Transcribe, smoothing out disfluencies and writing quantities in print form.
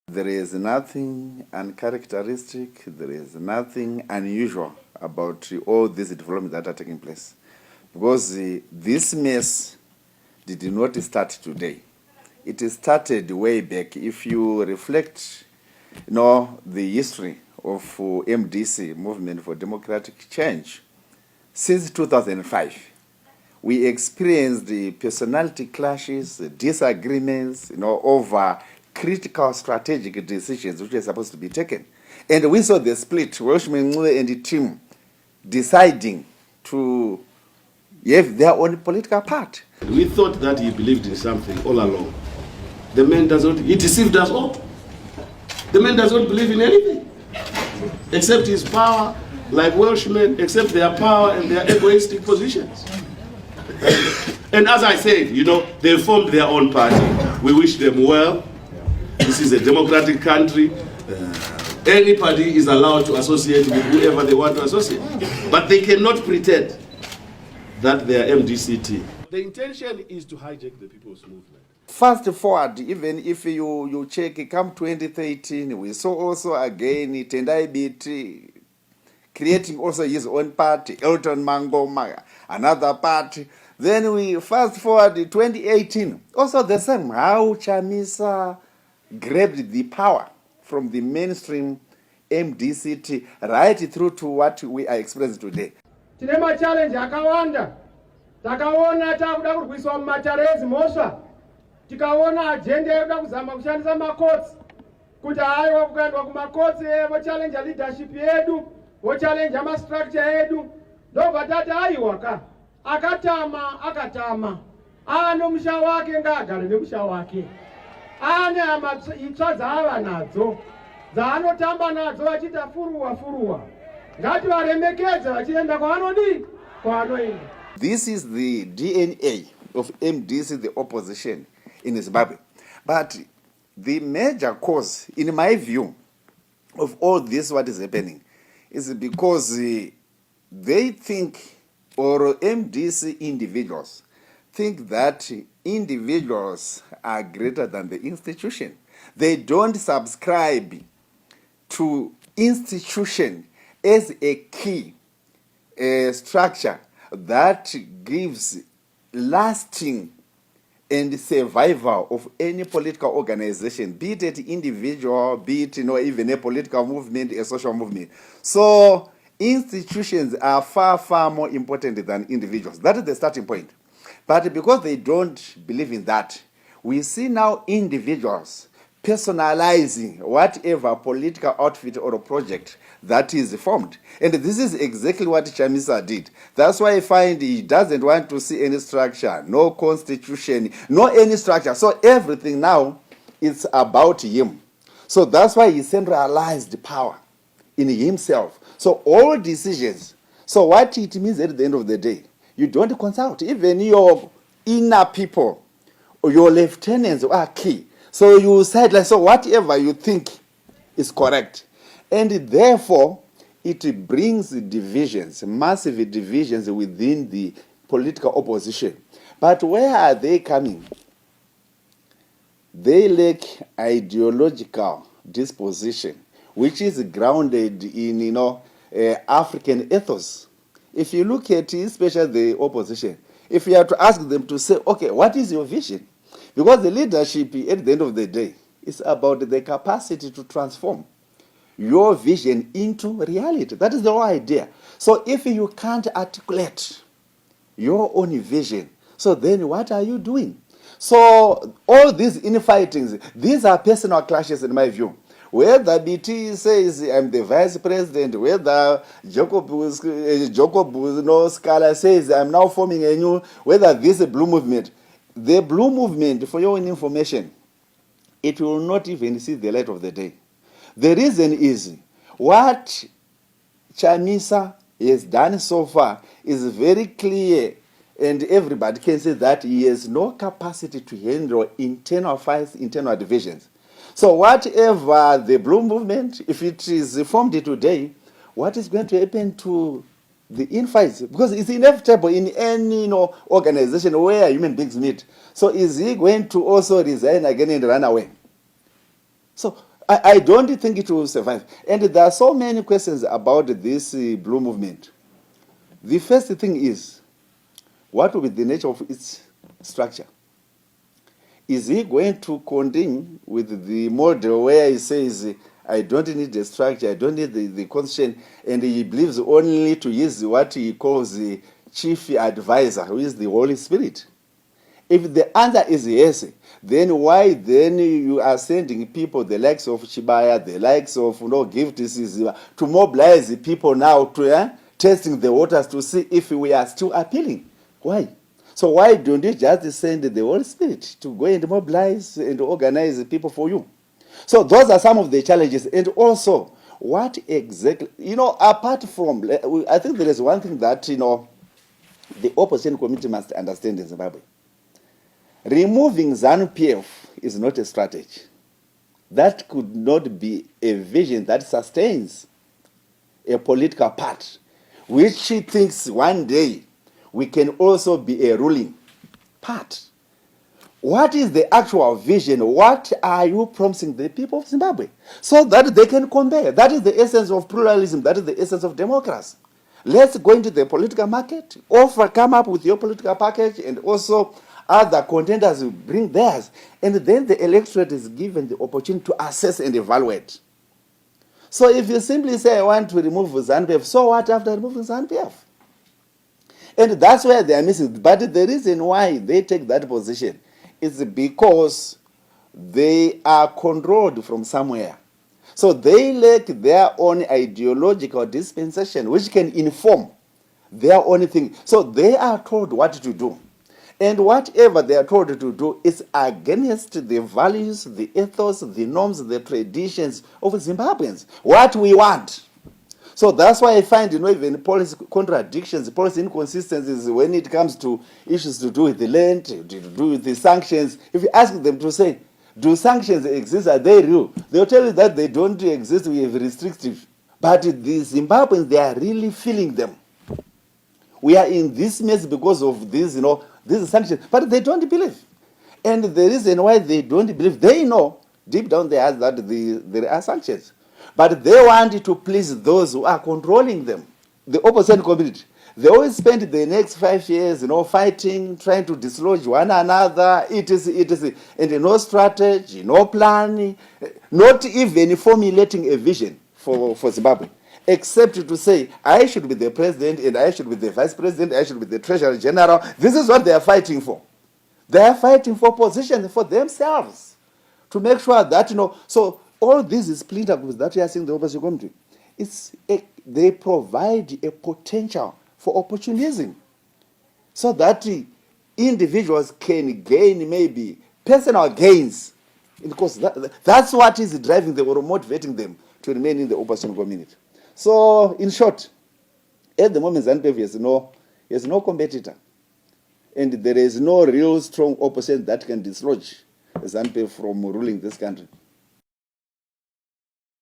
There is nothing uncharacteristic, there is nothing unusual about all these developments that are taking place. Because this mess did not start today. It started way back. If you reflect, the history of MDC, Movement for Democratic Change, since 2005, we experienced the personality clashes, disagreements, over critical strategic decisions which are supposed to be taken. And we saw the split, Welshman and the team deciding to have their own political path. We thought that he believed in something all along. The man he deceived us all. The man does not believe in anything except his power, like Welshmen, except their power and their egoistic positions. And as I said, they formed their own party. We wish them well. This is a democratic country. Anybody is allowed to associate with whoever they want to associate. But they cannot pretend that they are MDCT. The intention is to hijack the people's movement. Fast forward, even if you check, come 2013, we saw also again Tendai Biti creating also his own party, Elton Mangoma, another party. Then we fast forward 2018, also the same, how Chamisa grabbed the power from the mainstream MDCT right through to what we are experiencing today. Tinema challenge akawanda. Takaona takuda kurwiswa mumatarezi mhosva. Tikaona agenda yoda kuzama kushandisa makotsi. Kuti haiwa kukaendwa kumakotsi vochallenge leadership yedu, vochallenge structure yedu. Ndobva tati haiwa akatama. Ano musha wake ngagare nemusha wake. Ane itsva dzaava nadzo. Dzaanotamba nadzo vachita furuwa. Ngati varemekedze vachienda kwaanoenda. This is the DNA of MDC, the opposition in Zimbabwe. But the major cause, in my view, of all this what is happening is because they think, or MDC individuals think that individuals are greater than the institution. They don't subscribe to institution as a key structure that gives lasting and survival of any political organization, be it an individual, be it even a political movement, a social movement. So institutions are far, far more important than individuals. That is the starting point. But because they don't believe in that, we see now individuals personalizing whatever political outfit or project that is formed. And this is exactly what Chamisa did. That's why I find he doesn't want to see any structure, no constitution, no any structure. So everything now is about him. So that's why he centralized power in himself. So all decisions. So what it means at the end of the day, you don't consult. Even your inner people or your lieutenants are key. So you said, so whatever you think is correct. And therefore, it brings divisions, massive divisions within the political opposition. But where are they coming? They lack ideological disposition, which is grounded in, African ethos. If you look at especially the opposition, if you have to ask them to say, okay, what is your vision? Because the leadership, at the end of the day, is about the capacity to transform your vision into reality. That is the whole idea. So if you can't articulate your own vision, so then what are you doing? So all these infightings, these are personal clashes in my view. Whether BT says I'm the vice president, whether Jacob Scala says I'm now forming a new, whether this is a blue movement. The blue movement, for your own information, it will not even see the light of the day. The reason is what Chamisa has done so far is very clear, and everybody can say that he has no capacity to handle internal fights, internal divisions. So whatever the blue movement, if it is formed today, what is going to happen to the infights? Because it's inevitable in any organization where human beings meet. So is he going to also resign again and run away? So I don't think it will survive. And there are so many questions about this blue movement. The first thing is, what will be the nature of its structure? Is he going to continue with the model where he says, I don't need the structure, I don't need the constitution, and he believes only to use what he calls the chief advisor, who is the Holy Spirit? If the answer is yes, then why then you are sending people, the likes of Chibaya, the likes of Gifts, to mobilize the people now to testing the waters to see if we are still appealing? Why? So why don't you just send the Holy Spirit to go and mobilize and organize the people for you? So those are some of the challenges. And also, what exactly, apart from, I think there is one thing that, the opposition committee must understand in Zimbabwe. Removing ZANU-PF is not a strategy. That could not be a vision that sustains a political party, which thinks one day we can also be a ruling part. What is the actual vision? What are you promising the people of Zimbabwe? So that they can compare. That is the essence of pluralism. That is the essence of democracy. Let's go into the political market, come up with your political package, and also other contenders will bring theirs. And then the electorate is given the opportunity to assess and evaluate. So if you simply say, I want to remove ZANU-PF, so what after removing ZANU-PF? And that's where they are missing. But the reason why they take that position is because they are controlled from somewhere. So they lack their own ideological dispensation, which can inform their own thing. So they are told what to do. And whatever they are told to do is against the values, the ethos, the norms, the traditions of Zimbabweans. What we want. So that's why I find, even policy contradictions, policy inconsistencies when it comes to issues to do with the land, to do with the sanctions. If you ask them to say, do sanctions exist? Are they real? They'll tell you that they don't exist. We have restrictive. But the Zimbabweans, they are really feeling them. We are in this mess because of this, these sanctions. But they don't believe. And the reason why they don't believe, they know deep down their hearts that there are sanctions. But they want to please those who are controlling them. The opposition community. They always spend the next 5 years, fighting, trying to dislodge one another. It is, and no strategy, no plan, not even formulating a vision for Zimbabwe, except to say, I should be the president, and I should be the vice president, I should be the treasurer general. This is what they are fighting for. They are fighting for position for themselves, to make sure that, so all this is splinter groups that you are seeing the opposition community. They provide a potential for opportunism, so that individuals can gain maybe personal gains, because that's what is driving them or motivating them to remain in the opposition community. So, in short, at the moment, ZANU-PF has no competitor, and there is no real strong opposition that can dislodge ZANU-PF from ruling this country.